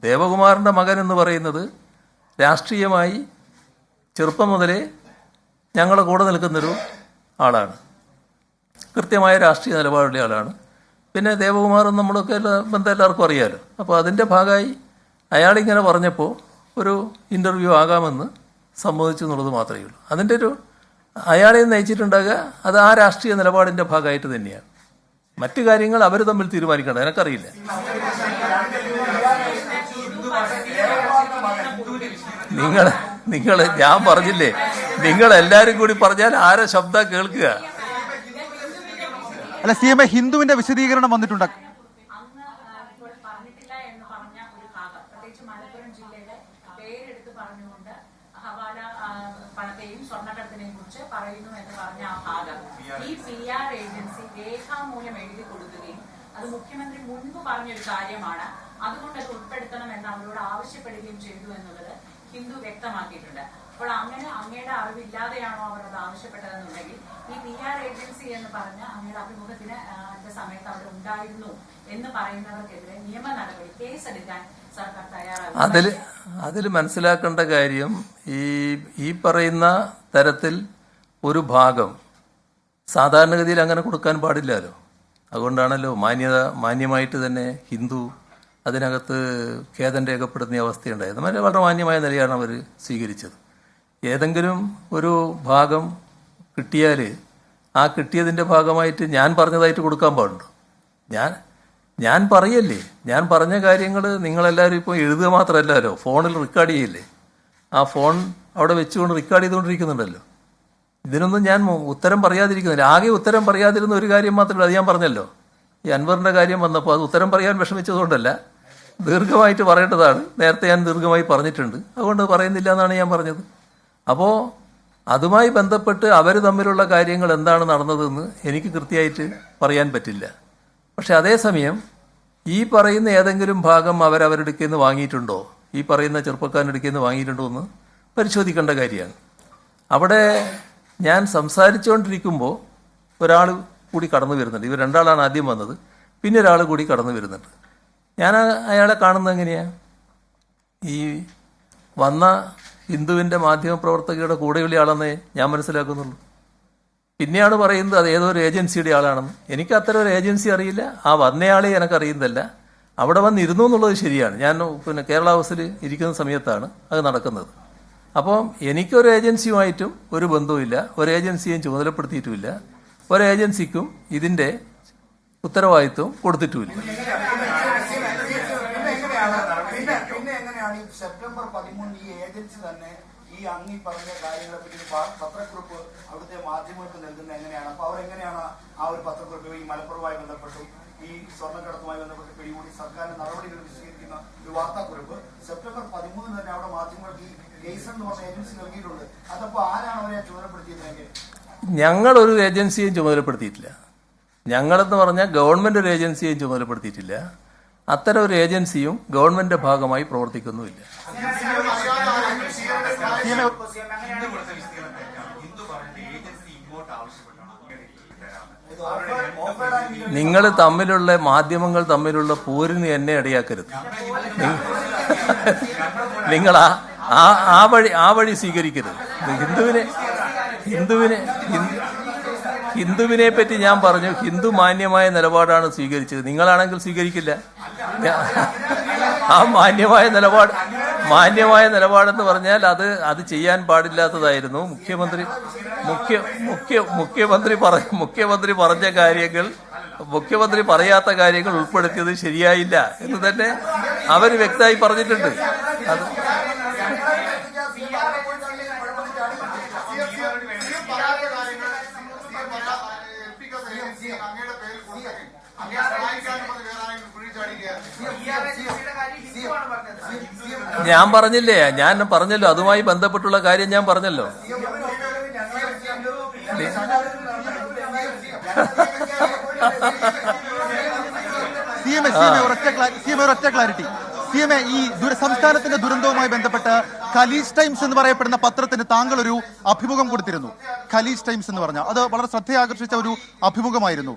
ദേവകുമാറിൻ്റെ മകൻ എന്ന് പറയുന്നത് രാഷ്ട്രീയമായി ചെറുപ്പം മുതലേ ഞങ്ങളുടെ കൂടെ നിൽക്കുന്നൊരു ആളാണ്. കൃത്യമായ രാഷ്ട്രീയ നിലപാടുള്ള ആളാണ്. പിന്നെ ദേവകുമാറും നമ്മളൊക്കെ ബന്ധം എല്ലാവർക്കും അറിയാമല്ലോ. അപ്പോൾ അതിൻ്റെ ഭാഗമായി അയാളിങ്ങനെ പറഞ്ഞപ്പോൾ ഒരു ഇൻ്റർവ്യൂ ആകാമെന്ന് സമ്മതിച്ചു എന്നുള്ളത് മാത്രമേ ഉള്ളൂ. അതിൻ്റെ ഒരു അയാളെ നയിച്ചിട്ടുണ്ടാകുക അത് ആ രാഷ്ട്രീയ നിലപാടിൻ്റെ ഭാഗമായിട്ട് തന്നെയാണ്. മറ്റു കാര്യങ്ങൾ അവർ തമ്മിൽ തീരുമാനിക്കേണ്ടത് എനിക്കറിയില്ല. നിങ്ങൾ ഞാൻ പറഞ്ഞില്ലേ, നിങ്ങളെല്ലാവരും കൂടി പറഞ്ഞാൽ ആരെ ശബ്ദം കേൾക്കുക. അല്ല, CMA ഹിന്ദുവിന്റെ വിശദീകരണം വന്നിട്ടുണ്ട്. പണത്തെയും സ്വർണ്ണക്കടത്തിനെയും കുറിച്ച് പറയുന്നു എന്ന് പറഞ്ഞ ആ ഭാഗം ഈ PR ഏജൻസി രേഖാമൂലം എഴുതി കൊടുക്കുകയും അത് മുഖ്യമന്ത്രി മുൻപ് പറഞ്ഞൊരു കാര്യമാണ്, അതുകൊണ്ട് അത് ഉൾപ്പെടുത്തണം എന്ന് അവരോട് ആവശ്യപ്പെടുകയും ചെയ്തു എന്നുള്ളത് ഹിന്ദു വ്യക്തമാക്കിയിട്ടുണ്ട്. അപ്പോൾ അങ്ങനെ അങ്ങയുടെ അറിവില്ലാതെയാണോ അവർ അത് ആവശ്യപ്പെട്ടതെന്നുണ്ടെങ്കിൽ ഈ PR ഏജൻസി എന്ന് പറഞ്ഞ അങ്ങയുടെ അഭിമുഖത്തിന് സമയത്ത് അവിടെ ഉണ്ടായിരുന്നു എന്ന് പറയുന്നവർക്കെതിരെ നിയമ നടപടി കേസെടുക്കാൻ സർക്കാർ തയ്യാറാകും. അതിൽ മനസ്സിലാക്കേണ്ട കാര്യം ഈ പറയുന്ന തരത്തിൽ ഒരു സാധാരണഗതിയിൽ അങ്ങനെ കൊടുക്കാൻ പാടില്ലല്ലോ. അതുകൊണ്ടാണല്ലോ മാന്യമായിട്ട് തന്നെ ഹിന്ദു അതിനകത്ത് ഖേദം രേഖപ്പെടുത്തുന്ന അവസ്ഥയുണ്ടായത്. വളരെ മാന്യമായ നിലയാണ് അവർ സ്വീകരിച്ചത്. ഏതെങ്കിലും ഒരു ഭാഗം കിട്ടിയാൽ ആ കിട്ടിയതിൻ്റെ ഭാഗമായിട്ട് ഞാൻ പറഞ്ഞതായിട്ട് കൊടുക്കാൻ പാടുണ്ടോ? ഞാൻ പറയല്ലേ, ഞാൻ പറഞ്ഞ കാര്യങ്ങൾ നിങ്ങളെല്ലാവരും ഇപ്പോൾ എഴുതുക മാത്രമല്ലല്ലോ, ഫോണിൽ റെക്കോർഡ് ചെയ്യില്ലേ. ആ ഫോൺ അവിടെ വെച്ചുകൊണ്ട് റെക്കോർഡ് ചെയ്തുകൊണ്ടിരിക്കുന്നുണ്ടല്ലോ. ഇതിനൊന്നും ഞാൻ ഉത്തരം പറയാതിരിക്കുന്നില്ല. ആകെ ഉത്തരം പറയാതിരുന്ന ഒരു കാര്യം മാത്രമല്ല, അത് ഞാൻ പറഞ്ഞല്ലോ. ഈ അൻവറിൻ്റെ കാര്യം വന്നപ്പോൾ അത് ഉത്തരം പറയാൻ വിഷമിച്ചതുകൊണ്ടല്ല, ദീർഘമായിട്ട് പറയേണ്ടതാണ്. നേരത്തെ ഞാൻ ദീർഘമായി പറഞ്ഞിട്ടുണ്ട്, അതുകൊണ്ട് പറയുന്നില്ല എന്നാണ് ഞാൻ പറഞ്ഞത്. അപ്പോൾ അതുമായി ബന്ധപ്പെട്ട് അവർ തമ്മിലുള്ള കാര്യങ്ങൾ എന്താണ് നടന്നതെന്ന് എനിക്ക് കൃത്യമായിട്ട് പറയാൻ പറ്റില്ല. പക്ഷെ അതേസമയം ഈ പറയുന്ന ഏതെങ്കിലും ഭാഗം അവരവരുടെ നിന്ന് വാങ്ങിയിട്ടുണ്ടോ, ഈ പറയുന്ന ചെറുപ്പക്കാരുടെ നിന്ന് വാങ്ങിയിട്ടുണ്ടോ എന്ന് പരിശോധിക്കേണ്ട കാര്യമാണ്. അവിടെ ഞാൻ സംസാരിച്ചുകൊണ്ടിരിക്കുമ്പോൾ ഒരാൾ കൂടി കടന്നു വരുന്നുണ്ട്. ഇവർ രണ്ടാളാണ് ആദ്യം വന്നത്, പിന്നെ ഒരാൾ കൂടി കടന്നു വരുന്നുണ്ട്. ഞാൻ അയാളെ കാണുന്നത് എങ്ങനെയാണ്? ഈ വന്ന ഹിന്ദുവിൻ്റെ മാധ്യമപ്രവർത്തകയുടെ കൂടെയുള്ള ആളെന്നേ ഞാൻ മനസ്സിലാക്കുന്നുള്ളൂ. പിന്നെയാണ് പറയുന്നത് അത് ഏതോ ഒരു ഏജൻസിയുടെ ആളാണെന്ന്. എനിക്ക് അത്തരം ഒരു ഏജൻസി അറിയില്ല, ആ വന്നയാളെ എനിക്കറിയുന്നതല്ല. അവിടെ വന്നിരുന്നു എന്നുള്ളത് ശരിയാണ്. ഞാൻ കേരള ഹൗസിൽ ഇരിക്കുന്ന സമയത്താണ് അത് നടക്കുന്നത്. അപ്പം എനിക്കൊരു ഏജൻസിയുമായിട്ടും ഒരു ബന്ധവുമില്ല, ഒരു ഏജൻസിയും ചുമതലപ്പെടുത്തിയിട്ടുമില്ല, ഒരു ഏജൻസിക്കും ഇതിൻ്റെ ഉത്തരവാദിത്വം കൊടുത്തിട്ടുമില്ല. സെപ്റ്റംബർ 13 ഈ ഏജൻസി തന്നെ ഈ അങ്ങി പറഞ്ഞ കാര്യങ്ങളെ പറ്റി പത്രക്കുറിപ്പ് അവിടുത്തെ മാധ്യമങ്ങൾക്ക് നൽകുന്നത് എങ്ങനെയാണ്? അപ്പൊ അവരെങ്ങനെയാണ് ആ ഒരു പത്രക്കുറിപ്പ് ഈ മലപ്പുറവുമായി ബന്ധപ്പെട്ടും ഈ സ്വർണ്ണക്കടത്തുമായി ബന്ധപ്പെട്ട് പിടികൂടി സർക്കാരിന്റെ നടപടികൾ വിശദീകരിക്കുന്ന ഒരു വാർത്താക്കുറിപ്പ് സെപ്റ്റംബർ 13 തന്നെ അവിടെ മാധ്യമങ്ങൾക്ക് ഈ കേസ് എന്ന് പറഞ്ഞ ഏജൻസി നൽകിയിട്ടുണ്ട്. അതപ്പോ ആരാണ് അവരെ ചുമതലപ്പെടുത്തിയതെങ്കിൽ? ഞങ്ങളൊരു ഏജൻസിയും ചുമതലപ്പെടുത്തിയിട്ടില്ല. ഞങ്ങളെന്ന് പറഞ്ഞാൽ ഗവൺമെന്റ് ഒരു ഏജൻസിയും ചുമതലപ്പെടുത്തിയിട്ടില്ല. അത്തരം ഒരു ഏജൻസിയും ഗവൺമെന്റിന്റെ ഭാഗമായി പ്രവർത്തിക്കുന്നുമില്ല. നിങ്ങൾ തമ്മിലുള്ള മാധ്യമങ്ങൾ തമ്മിലുള്ള പോരിന് എന്നെ ഇടയാക്കരുത്. നിങ്ങൾ ആ വഴി സ്വീകരിക്കരുത്. ഹിന്ദുവിനെ പറ്റി ഞാൻ പറഞ്ഞു, ഹിന്ദു മാന്യമായ നിലപാടാണ് സ്വീകരിച്ചത്. നിങ്ങളാണെങ്കിൽ സ്വീകരിക്കില്ല. ആ മാന്യമായ നിലപാടെന്ന് പറഞ്ഞാൽ അത് ചെയ്യാൻ പാടില്ലാത്തതായിരുന്നു. മുഖ്യമന്ത്രി പറഞ്ഞ കാര്യങ്ങൾ, മുഖ്യമന്ത്രി പറയാത്ത കാര്യങ്ങൾ ഉൾപ്പെടുത്തിയത് ശരിയായില്ല എന്ന് തന്നെ അവർ വ്യക്തമായി പറഞ്ഞിട്ടുണ്ട്. അത് ഞാൻ പറഞ്ഞല്ലോ, അതുമായി ബന്ധപ്പെട്ടുള്ള കാര്യം ഞാൻ പറഞ്ഞല്ലോ. ഒരൊറ്റ ക്ലാരിറ്റി. CMA ഈ സംസ്ഥാനത്തിന്റെ ദുരന്തവുമായി ബന്ധപ്പെട്ട് ഖലീജ് ടൈംസ് എന്ന് പറയപ്പെടുന്ന പത്രത്തിന് താങ്കൾ ഒരു അഭിമുഖം കൊടുത്തിരുന്നു. ഖലീജ് ടൈംസ് എന്ന് പറഞ്ഞ അത് വളരെ ശ്രദ്ധയാകർഷിച്ച ഒരു അഭിമുഖമായിരുന്നു.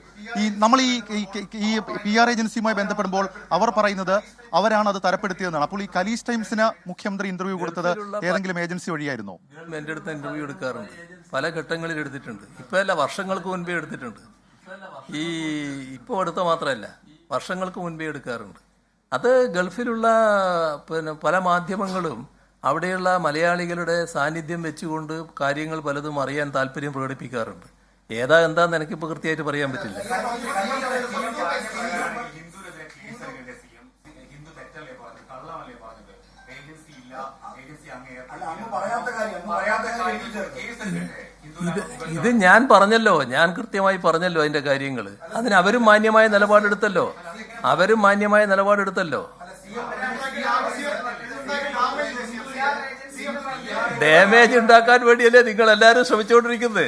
നമ്മൾ ഈ PR ഏജൻസിയുമായി ബന്ധപ്പെടുമ്പോൾ അവർ പറയുന്നത് അവരാണ് അത് തരപ്പെടുത്തിയതെന്നാണ്. അപ്പോൾ ഈ ഖലീജ് ടൈംസിന് മുഖ്യമന്ത്രി ഇന്റർവ്യൂ കൊടുത്തത് ഏതെങ്കിലും ഏജൻസി വഴിയായിരുന്നോ? എൻ്റെ അടുത്ത് ഇന്റർവ്യൂ എടുക്കാറുണ്ട്, പല ഘട്ടങ്ങളിൽ എടുത്തിട്ടുണ്ട്. ഇപ്പൊ അല്ല, വർഷങ്ങൾക്ക് മുൻപേ എടുത്തിട്ടുണ്ട്. ഇപ്പോൾ അടുത്ത മാത്രമല്ല, വർഷങ്ങൾക്ക് മുൻപേ എടുക്കാറുണ്ട്. അത് ഗൾഫിലുള്ള പല മാധ്യമങ്ങളും അവിടെയുള്ള മലയാളികളുടെ സാന്നിധ്യം വെച്ചുകൊണ്ട് കാര്യങ്ങൾ പലതും അറിയാൻ താല്പര്യം പ്രകടിപ്പിക്കാറുണ്ട്. എന്താന്ന് എനിക്കിപ്പോൾ കൃത്യമായിട്ട് പറയാൻ പറ്റില്ല. ഇത് ഞാൻ പറഞ്ഞല്ലോ, ഞാൻ കൃത്യമായി പറഞ്ഞല്ലോ അതിന്റെ കാര്യങ്ങൾ. അതിന് അവരും മാന്യമായ നിലപാടെടുത്തല്ലോ. ഡാമേജ് ഉണ്ടാക്കാൻ വേണ്ടിയല്ലേ നിങ്ങൾ എല്ലാവരും ശ്രമിച്ചുകൊണ്ടിരിക്കുന്നത്.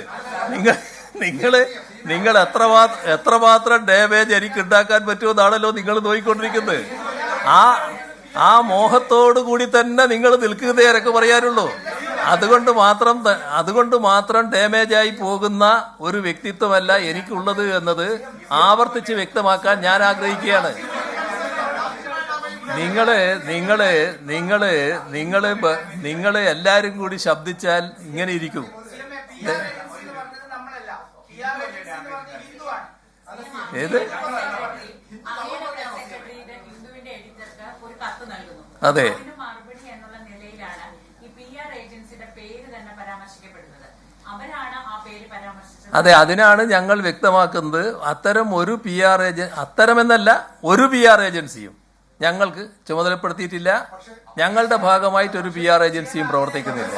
നിങ്ങൾ എത്രമാത്രം ഡാമേജ് എനിക്ക് ഉണ്ടാക്കാൻ പറ്റുമെന്നാണല്ലോ നിങ്ങൾ നോക്കിക്കൊണ്ടിരിക്കുന്നത്. ആ മോഹത്തോടു കൂടി തന്നെ നിങ്ങൾ നിൽക്കുന്നതേ എനിക്ക് പറയാനുള്ളൂ. അതുകൊണ്ട് മാത്രം ഡാമേജ് ആയി പോകുന്ന ഒരു വ്യക്തിത്വമല്ല എനിക്കുള്ളത് എന്നത് ആവർത്തിച്ച് വ്യക്തമാക്കാൻ ഞാൻ ആഗ്രഹിക്കുകയാണ്. നിങ്ങള് എല്ലാരും കൂടി ശബ്ദിച്ചാൽ ഇങ്ങനെ ഇരിക്കും. ഏത്? അതെ, അതെ, അതിനാണ് ഞങ്ങൾ വ്യക്തമാക്കുന്നത്. അത്തരമെന്നല്ല, ഒരു PR ഏജൻസിയും ഞങ്ങൾക്ക് ചുമതലപ്പെടുത്തിയിട്ടില്ല. ഞങ്ങളുടെ ഭാഗമായിട്ട് ഒരു PR ഏജൻസിയും പ്രവർത്തിക്കുന്നില്ല.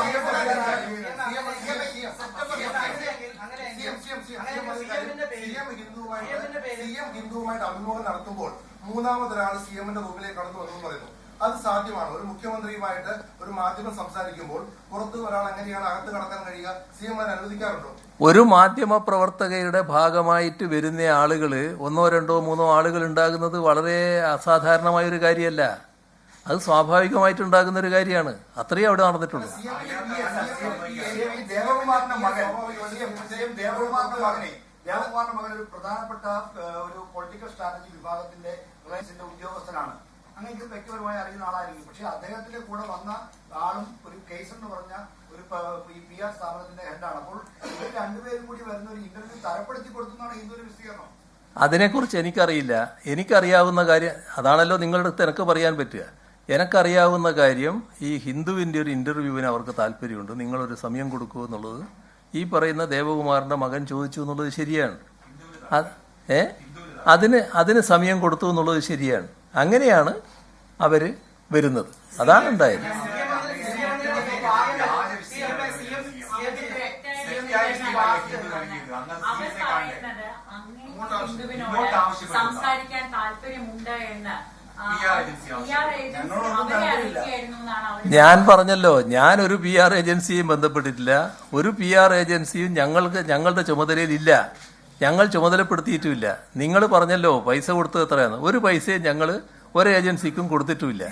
അഭിമുഖം നടത്തുമ്പോൾ മൂന്നാമതൊരാൾ CM-ന്റെ റൂമിലേക്ക് കടന്നു വന്നു പറയുന്നു. അത് സാധ്യമാണ്? ഒരു മുഖ്യമന്ത്രിയുമായിട്ട് ഒരു മാധ്യമം സംസാരിക്കുമ്പോൾ പുറത്ത് ഒരാൾ എങ്ങനെയാണ് അകത്ത് കടക്കാൻ കഴിയുക? CM അതിന് അനുവദിക്കാറുണ്ടോ? ഒരു മാധ്യമ പ്രവർത്തകയുടെ ഭാഗമായിട്ട് വരുന്ന ആളുകള് 1, 2, 3 ആളുകൾ ഉണ്ടാകുന്നത് വളരെ അസാധാരണമായ ഒരു കാര്യമല്ല. അത് സ്വാഭാവികമായിട്ടുണ്ടാകുന്ന ഒരു കാര്യമാണ്. അത്രയും അവിടെ നടന്നിട്ടുള്ളൂ. ദേവകുമാറിന്റെ മകൻ ഒരു പ്രധാനപ്പെട്ട ഒരു പൊളിറ്റിക്കൽ സ്ട്രാറ്റജി വിഭാഗത്തിന്റെ റിലയൻസിന്റെ ഉദ്യോഗസ്ഥനാണ്. അങ്ങനെ വ്യക്തിപരമായി അറിയുന്ന ആളായിരിക്കും. പക്ഷെ അദ്ദേഹത്തിന്റെ കൂടെ വന്ന ആളും ഒരു കേസ് എന്ന് പറഞ്ഞ ഒരു PR സ്ഥാപനത്തിന്റെ ഹെഡാണ്. അപ്പോൾ ഇവർ രണ്ടുപേരും കൂടി വരുന്ന ഒരു ഇന്റർവ്യൂ തരപ്പെടുത്തി കൊടുക്കുന്നതാണ് ഇതൊരു വിശദീകരണം. അതിനെക്കുറിച്ച് എനിക്കറിയില്ല. എനിക്കറിയാവുന്ന കാര്യം അതാണല്ലോ നിങ്ങളുടെ അടുത്ത് എനിക്ക് പറയാൻ പറ്റുക. എനിക്കറിയാവുന്ന കാര്യം ഈ ഹിന്ദുവിന്റെ ഒരു ഇന്റർവ്യൂവിന് അവർക്ക് താല്പര്യമുണ്ട്. നിങ്ങളൊരു സമയം കൊടുക്കൂ എന്നുള്ളത് ഈ പറയുന്ന ദേവകുമാറിന്റെ മകൻ ചോദിച്ചു എന്നുള്ളത് ശരിയാണ്. അതിന് സമയം കൊടുത്തു എന്നുള്ളത് ശരിയാണ്. അങ്ങനെയാണ് അവര് വരുന്നത്. അതാണ് ഉണ്ടായത്. സംസാരിക്കാൻ താല്പര്യമുണ്ട് എന്ന് ഞാൻ പറഞ്ഞല്ലോ, ഞാൻ ഒരു PR ഏജൻസിയും ബന്ധപ്പെട്ടിട്ടില്ല. ഒരു PR ഏജൻസിയും ഞങ്ങളുടെ ചുമതലയിലില്ല. ഞങ്ങൾ ചുമതലപ്പെടുത്തിയിട്ടുമില്ല. നിങ്ങൾ പറഞ്ഞല്ലോ പൈസ കൊടുത്തത് എത്രയാണ്. ഒരു പൈസയും ഞങ്ങൾ ഒരു ഏജൻസിക്കും കൊടുത്തിട്ടുമില്ല.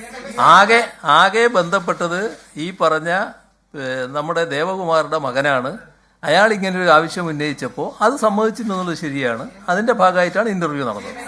ആകെ ബന്ധപ്പെട്ടത് ഈ പറഞ്ഞ നമ്മുടെ ദേവകുമാറിന്റെ മകനാണ്. അയാൾ ഇങ്ങനെ ഒരു ആവശ്യം ഉന്നയിച്ചപ്പോൾ അത് സമ്മതിച്ചിരുന്നുള്ളത് ശരിയാണ്. അതിന്റെ ഭാഗമായിട്ടാണ് ഇന്റർവ്യൂ നടന്നത്.